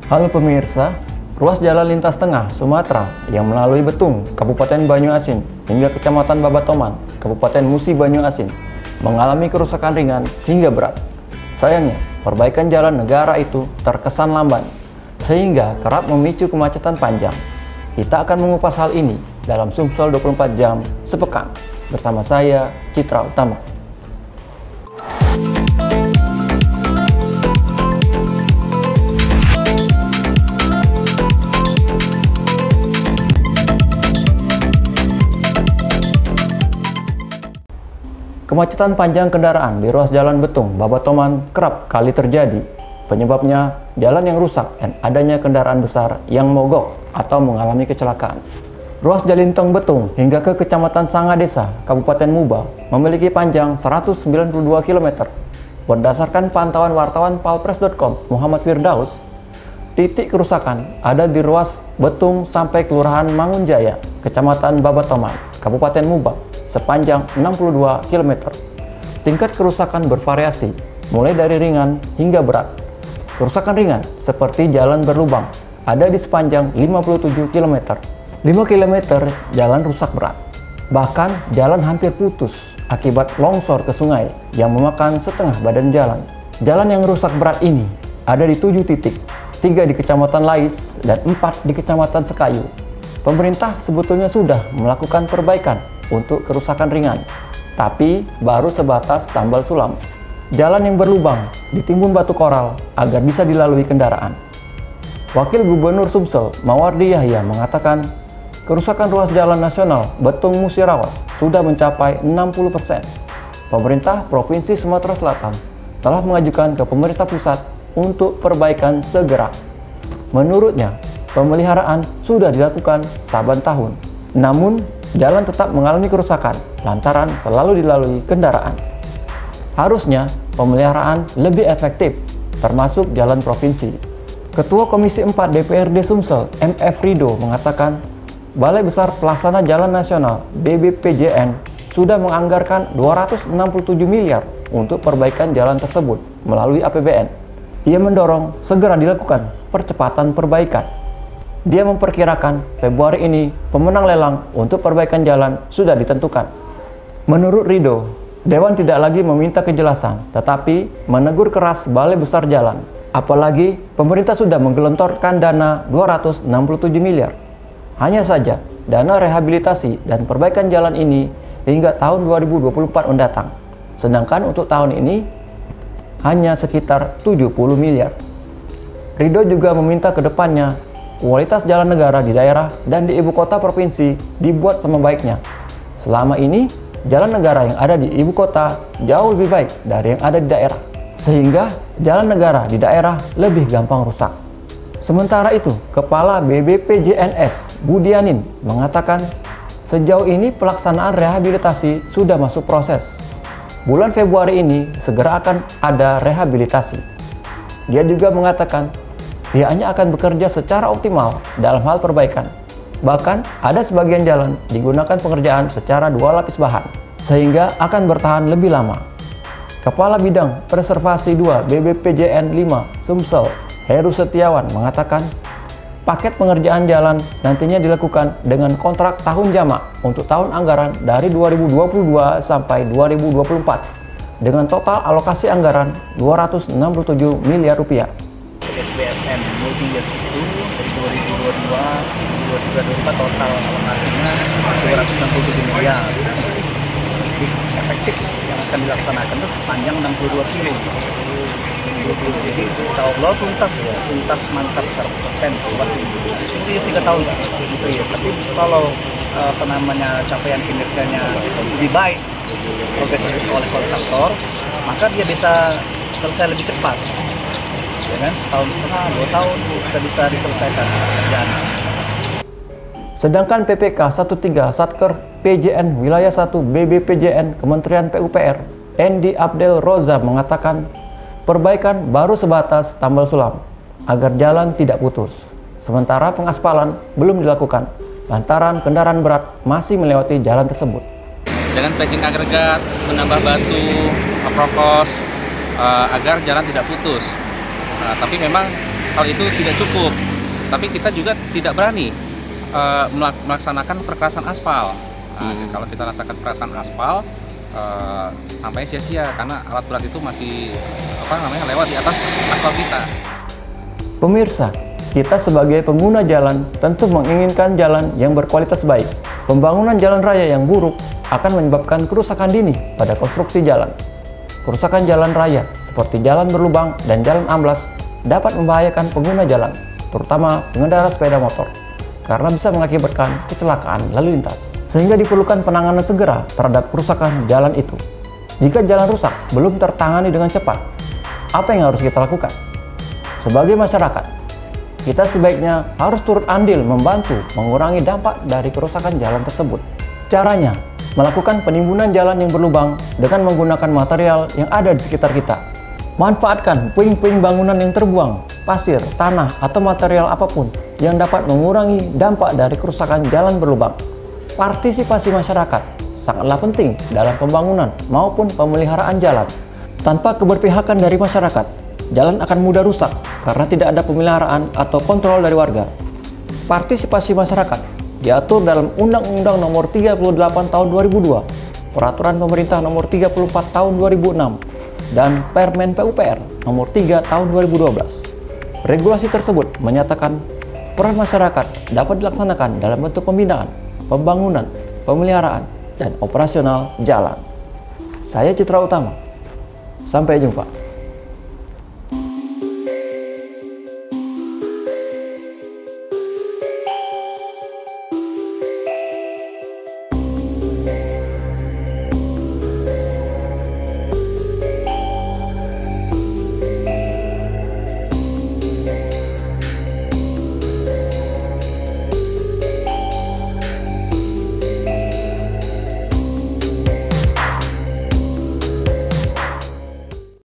Halo pemirsa, ruas jalan lintas tengah Sumatera yang melalui Betung, Kabupaten Banyuasin, hingga Kecamatan Babatoman, Kabupaten Musi Banyuasin, mengalami kerusakan ringan hingga berat. Sayangnya, perbaikan jalan negara itu terkesan lamban, sehingga kerap memicu kemacetan panjang. Kita akan mengupas hal ini dalam Sumsel 24 jam sepekan, bersama saya, Citra Utama. Kemacetan panjang kendaraan di ruas jalan Betung, Babatoman kerap kali terjadi. Penyebabnya jalan yang rusak dan adanya kendaraan besar yang mogok atau mengalami kecelakaan. Ruas Jalintong Betung hingga ke Kecamatan Sangadesa, Kabupaten Muba memiliki panjang 192 km. Berdasarkan pantauan wartawan palpres.com Muhammad Firdaus, titik kerusakan ada di ruas Betung sampai Kelurahan Mangunjaya, Kecamatan Babatoman, Kabupaten Muba, sepanjang 62 km. Tingkat kerusakan bervariasi, mulai dari ringan hingga berat. Kerusakan ringan seperti jalan berlubang ada di sepanjang 57 km. 5 km jalan rusak berat. Bahkan jalan hampir putus akibat longsor ke sungai yang memakan setengah badan jalan. Jalan yang rusak berat ini ada di 7 titik, 3 di Kecamatan Lais dan 4 di Kecamatan Sekayu. Pemerintah sebetulnya sudah melakukan perbaikan untuk kerusakan ringan, tapi baru sebatas tambal sulam. Jalan yang berlubang ditimbun batu koral agar bisa dilalui kendaraan. Wakil Gubernur Sumsel, Mawardi Yahya, mengatakan kerusakan ruas jalan nasional Betung Musirawas sudah mencapai 60%. Pemerintah Provinsi Sumatera Selatan telah mengajukan ke pemerintah pusat untuk perbaikan segera. Menurutnya, pemeliharaan sudah dilakukan saban tahun. Namun, jalan tetap mengalami kerusakan lantaran selalu dilalui kendaraan. Harusnya pemeliharaan lebih efektif, termasuk jalan provinsi. Ketua Komisi 4 DPRD Sumsel, MF Rido, mengatakan Balai Besar Pelaksana Jalan Nasional (BBPJN) sudah menganggarkan 267 miliar untuk perbaikan jalan tersebut melalui APBN. Ia mendorong segera dilakukan percepatan perbaikan. Dia memperkirakan Februari ini pemenang lelang untuk perbaikan jalan sudah ditentukan. Menurut Rido, Dewan tidak lagi meminta kejelasan, tetapi menegur keras Balai Besar Jalan. Apalagi pemerintah sudah menggelontorkan dana 267 miliar. Hanya saja, dana rehabilitasi dan perbaikan jalan ini hingga tahun 2024 mendatang. Sedangkan untuk tahun ini hanya sekitar 70 miliar. Rido juga meminta ke depannya kualitas jalan negara di daerah dan di ibu kota provinsi dibuat sama baiknya. Selama ini, jalan negara yang ada di ibu kota jauh lebih baik dari yang ada di daerah, sehingga jalan negara di daerah lebih gampang rusak. Sementara itu, Kepala BBPJNS Budianin mengatakan sejauh ini pelaksanaan rehabilitasi sudah masuk proses. Bulan Februari ini segera akan ada rehabilitasi. Dia juga mengatakan pihaknya akan bekerja secara optimal dalam hal perbaikan. Bahkan ada sebagian jalan digunakan pengerjaan secara 2 lapis bahan, sehingga akan bertahan lebih lama. Kepala Bidang Preservasi 2 BBPJN 5 Sumsel, Heru Setiawan, mengatakan paket pengerjaan jalan nantinya dilakukan dengan kontrak tahun jamak untuk tahun anggaran dari 2022 sampai 2024 dengan total alokasi anggaran 267 miliar rupiah. SBSN multi years itu dari 2022, 2023, 2024 total alokasinya 267 miliar. Jadi efektif yang akan dilaksanakan itu sepanjang 62 kilo. Jadi insya Allah tuntas mantap 100% itu 3 tahun gitu ya. Tapi kalau capaian kinerjanya lebih baik, progresif oleh kontraktor, maka dia bisa selesai lebih cepat. Ya kan, setahun setengah, 2 tahun sudah bisa diselesaikan pekerjaan. Sedangkan PPK 13 Satker PJN Wilayah 1 BBPJN Kementerian PUPR, Endi Abdel Roza, mengatakan perbaikan baru sebatas tambal sulam agar jalan tidak putus. Sementara pengaspalan belum dilakukan lantaran kendaraan berat masih melewati jalan tersebut. Dengan patching agregat, menambah batu, prokos agar jalan tidak putus. Tapi memang hal itu tidak cukup, tapi kita juga tidak berani melaksanakan perkerasan aspal. Kalau kita rasakan perkerasan aspal, sampai sia-sia karena alat berat itu masih lewat di atas aspal kita. Pemirsa, kita sebagai pengguna jalan tentu menginginkan jalan yang berkualitas baik. Pembangunan jalan raya yang buruk akan menyebabkan kerusakan dini pada konstruksi jalan. Kerusakan jalan raya seperti jalan berlubang dan jalan amblas dapat membahayakan pengguna jalan, terutama pengendara sepeda motor, karena bisa mengakibatkan kecelakaan lalu lintas. Sehingga diperlukan penanganan segera terhadap kerusakan jalan itu. Jika jalan rusak belum tertangani dengan cepat, apa yang harus kita lakukan? Sebagai masyarakat, kita sebaiknya harus turut andil membantu mengurangi dampak dari kerusakan jalan tersebut. Caranya, melakukan penimbunan jalan yang berlubang dengan menggunakan material yang ada di sekitar kita. Manfaatkan puing-puing bangunan yang terbuang, pasir, tanah, atau material apapun yang dapat mengurangi dampak dari kerusakan jalan berlubang. Partisipasi masyarakat sangatlah penting dalam pembangunan maupun pemeliharaan jalan. Tanpa keberpihakan dari masyarakat, jalan akan mudah rusak karena tidak ada pemeliharaan atau kontrol dari warga. Partisipasi masyarakat diatur dalam Undang-Undang Nomor 38 Tahun 2002, Peraturan Pemerintah Nomor 34 Tahun 2006, dan Permen PUPR Nomor 3 Tahun 2012. Regulasi tersebut menyatakan peran masyarakat dapat dilaksanakan dalam bentuk pembinaan, pembangunan, pemeliharaan, dan operasional jalan. Saya Citra Utama. Sampai jumpa.